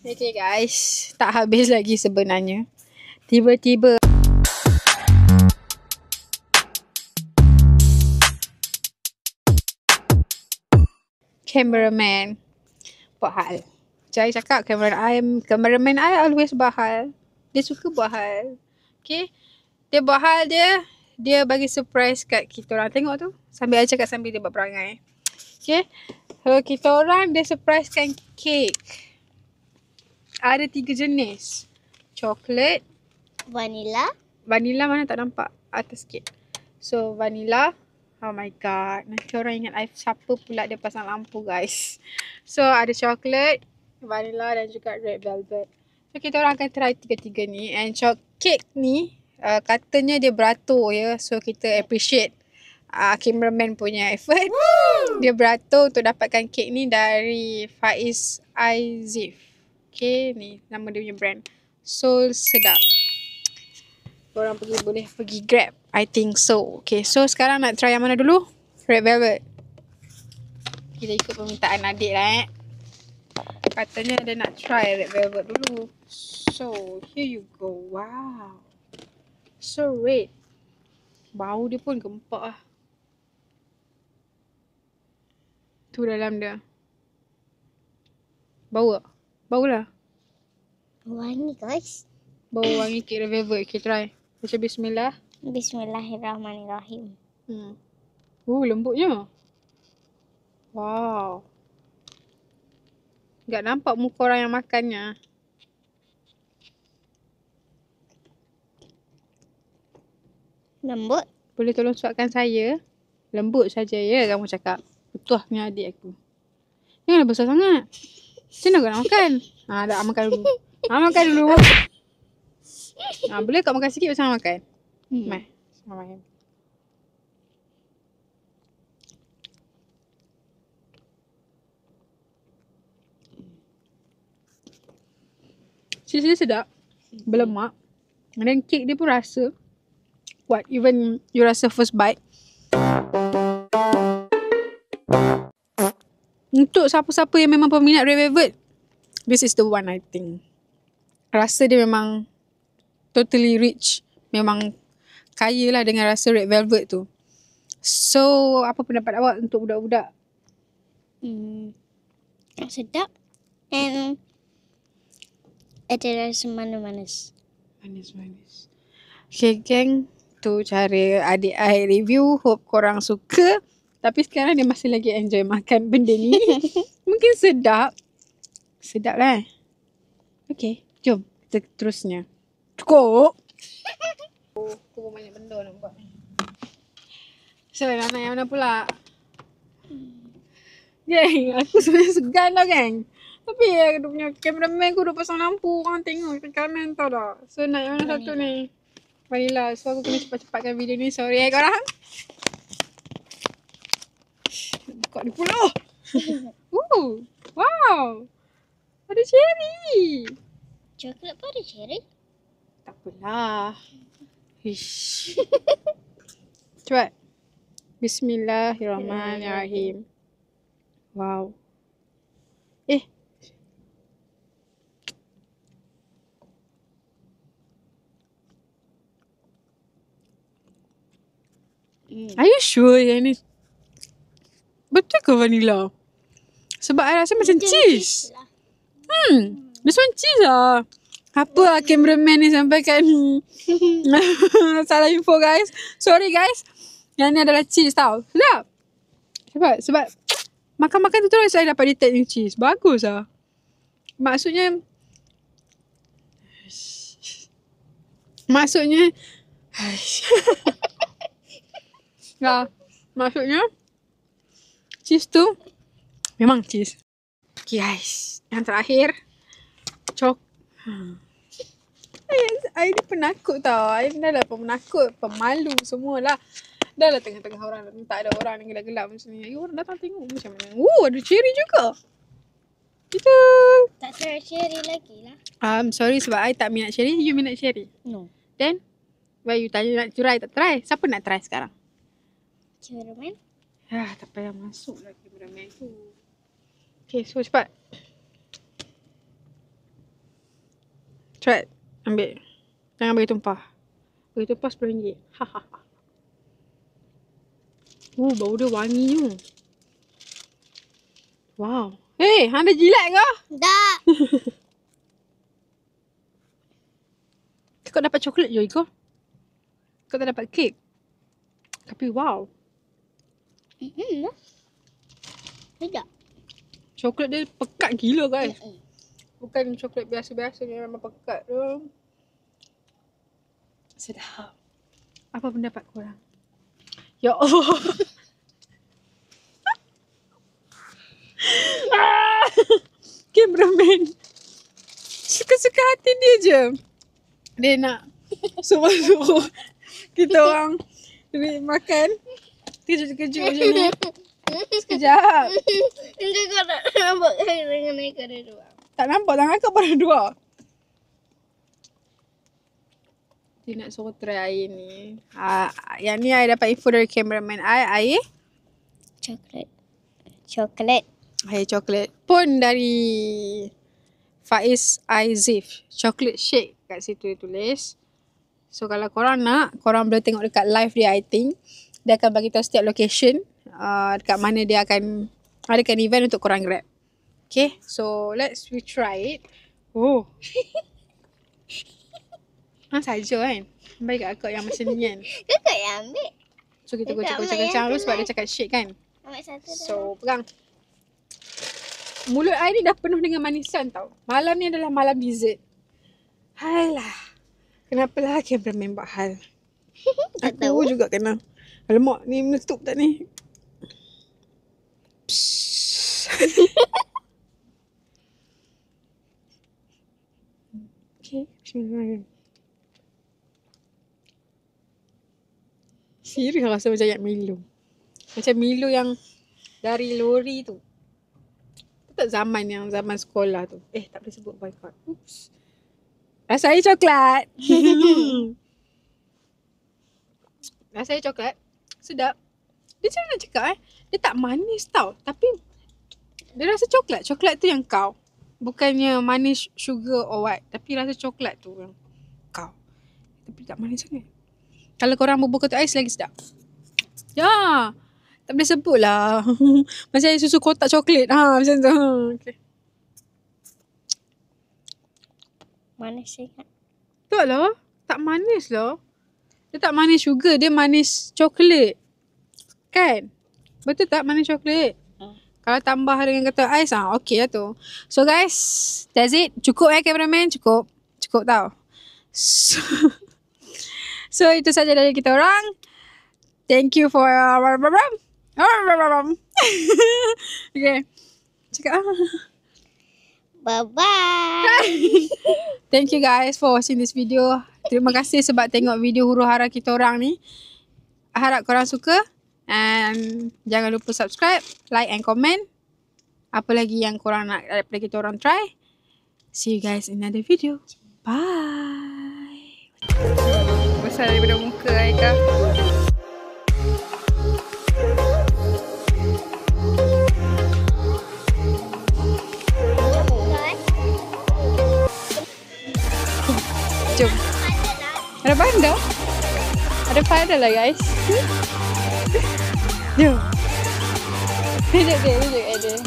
Okay guys, tak habis lagi sebenarnya. Tiba-tiba cameraman buat hal. Saya cakap cameraman I always buat hal. Dia suka buat hal. Okay. Dia buat hal dia bagi surprise kat kita orang. Tengok tu. Sambil I cakap sambil dia buat perangai. Okay. So kita orang dia surprisekan kek. Ada 3 jenis. Coklat. Vanilla. Vanilla mana tak nampak atas sikit. So vanilla. Oh my god. Nanti orang ingat I siapa pula dia pasang lampu guys. So ada coklat, vanilla dan juga red velvet. So kita orang akan try tiga-tiga ni. And cake ni katanya dia beratur ya. So kita appreciate cameraman punya effort. Woo! Dia beratur untuk dapatkan kek ni dari Faiz Aizif. Okay ni nama dia punya brand. So sedap. Korang boleh pergi grab. I think so. Okay, so sekarang nak try yang mana dulu? Red velvet. Kita ikut permintaan adik lah Katanya dia nak try red velvet dulu. So, here you go. Wow. So red. Bau dia pun gempak lah. Tu dalam dia. Bau tak? Bau lah. Wangi guys. Bau wangi kek red velvet. Okay, try. Baca bismillah. Bismillahirrahmanirrahim. Lembutnya. Wow. Tak nampak muka orang yang makannya. Lembut. Boleh tolong suapkan saya? Lembut saja ya kamu cakap. Betul punya adik aku. Janganlah besar sangat. Macam mana kau nak makan? Dah makan dulu. Makan dulu. Boleh kau makan sikit pasal makan? Mai. Makan. Cheese dia sedap. Berlemak. Dan kek dia pun rasa. Even you rasa first bite. Untuk siapa-siapa yang memang peminat red velvet, this is the one I think. Rasa dia memang totally rich. Memang kaya lah dengan rasa red velvet tu. So, apa pendapat awak untuk budak-budak? Sedap. And ada rasa manis-manis. Manis-manis. Okay, geng. Tu cara adik I review. Hope korang suka. Tapi sekarang dia masih lagi enjoy makan benda ni. Mungkin sedap. Sedap lah. Okay, jom. Kita terusnya. Cukup. Aku pun banyak benda nak buat ni. So, nak yang mana pula? Geng, aku sebenarnya segan lah geng. Tapi dia punya cameraman aku dah pasang lampu. Orang tengok kanan tau dah. So, nak yang mana satu ni? Vanilla. So, aku kena cepat-cepatkan video ni. Sorry korang. Buka dia pula. Wow. Ada cherry. Coklat pun ada cherry. Tak apalah. Ish. Cepat. Bismillahirrahmanirrahim. Wow. Are you sure yang ni betul ke vanilla? Sebab I rasa macam cheese. This one cheese lah. Apa lah cameraman ni sampaikan salah info guys. Sorry guys. Yang ni adalah cheese tau. Sedap. Sebab makan-makan tu terus saya dapat detect ni cheese. Bagus lah. Maksudnya maksudnya cheese tu memang cheese. Okay guys, yang terakhir I ni penakut tau. I dah lah penakut, pemalu semualah. Dah lah tengah-tengah orang tak ada orang yang gelap-gelap macam ni. Orang datang tengok macam mana. Ada cherry juga. Kita tak try cherry lagi lah. Sorry sebab I tak minat cherry. You minat cherry? No. Then why you tanya nak try tak try? Siapa nak try sekarang? Cameraman. Tak payah masuk lah cameraman tu. Okay, so cepat. Try. Ambil. Jangan bagi tumpah. Bagi tumpah RM10. Hahaha. Bau dia wangi je. Wow. Hey, hang dah jilat ke? Tak. Kau dapat coklat je, Iko. Kau tak dapat kek. Tapi wow. Sedap. Coklat dia pekat gila, guys. Bukan coklat biasa-biasa ni, memang pekat tu. Sedap. Apa pendapat korang? Ya Allah. Cameraman. Suka-suka hati dia je. Dia nak suruh kita orang makan. Terkejut-kejut macam ni. Sekejap. Engkau kau tak nampak dengan ekor dia dua. Tak nampak tangan kau pada dua. Dia nak suruh try air ni. Yang ni I dapat info dari cameraman I. Air Coklat. air coklat. Pun dari Faiz Aizif. Chocolate shake kat situ dia tulis. So kalau korang nak, korang boleh tengok dekat live dia, I think. Dia akan bagi tahu setiap location. Dekat mana dia akan adakan event untuk korang grab. Okay, so let's we try it. Oh. Saja kan. Baik kat akak yang macam ni kan. Kakak yang ambil. So kita goncang-goncang dulu sebab dia cakap shake kan. Ambil satu dah. So pegang. Mulut I ni dah penuh dengan manisan tau. Malam ni adalah malam dessert. Hailah. Kenapalah cameraman buat hal. Tak Aku tahu. juga kena. Alamak, ni meletup tak ni? Okay, bismillahirrahmanirrahim. Serius rasa macam ayat Milo. Macam Milo yang dari lori tu. Tu tak zaman sekolah tu. Tak boleh sebut boycott. Oops. Rasa air coklat. Rasa air coklat. Sedap. Dia macam mana nak cakap dia tak manis tau. Tapi dia rasa coklat. Coklat tu yang kau. Bukannya manis sugar or what. Tapi rasa coklat tu yang kau. Tapi tak manis sangat. Kalau korang bubur ketuk ais lagi sedap. Ya. Tak boleh sebut lah. Macam susu kotak coklat. Macam tu. Okay. Manis sangat. Tak lah. Tak manis lah. Dia tak manis sugar. Dia manis coklat. Kan? Betul tak manis coklat? Kalau tambah dengan ketuk ais, okey lah tu. So guys, that's it. Cukup cameraman? Cukup. Cukup tau. So itu saja dari kita orang. Thank you for okay. Cakap Bye-bye. Thank you guys for watching this video. Terima kasih sebab tengok video huru-hara kita orang ni. Harap korang suka. And jangan lupa subscribe, like and comment. Apa lagi yang korang nak daripada kita orang try. See you guys in another video. Bye. Besar daripada muka Aika. Jom. Ada panda? Ada panda lah guys. Jom. Tunjuk dia.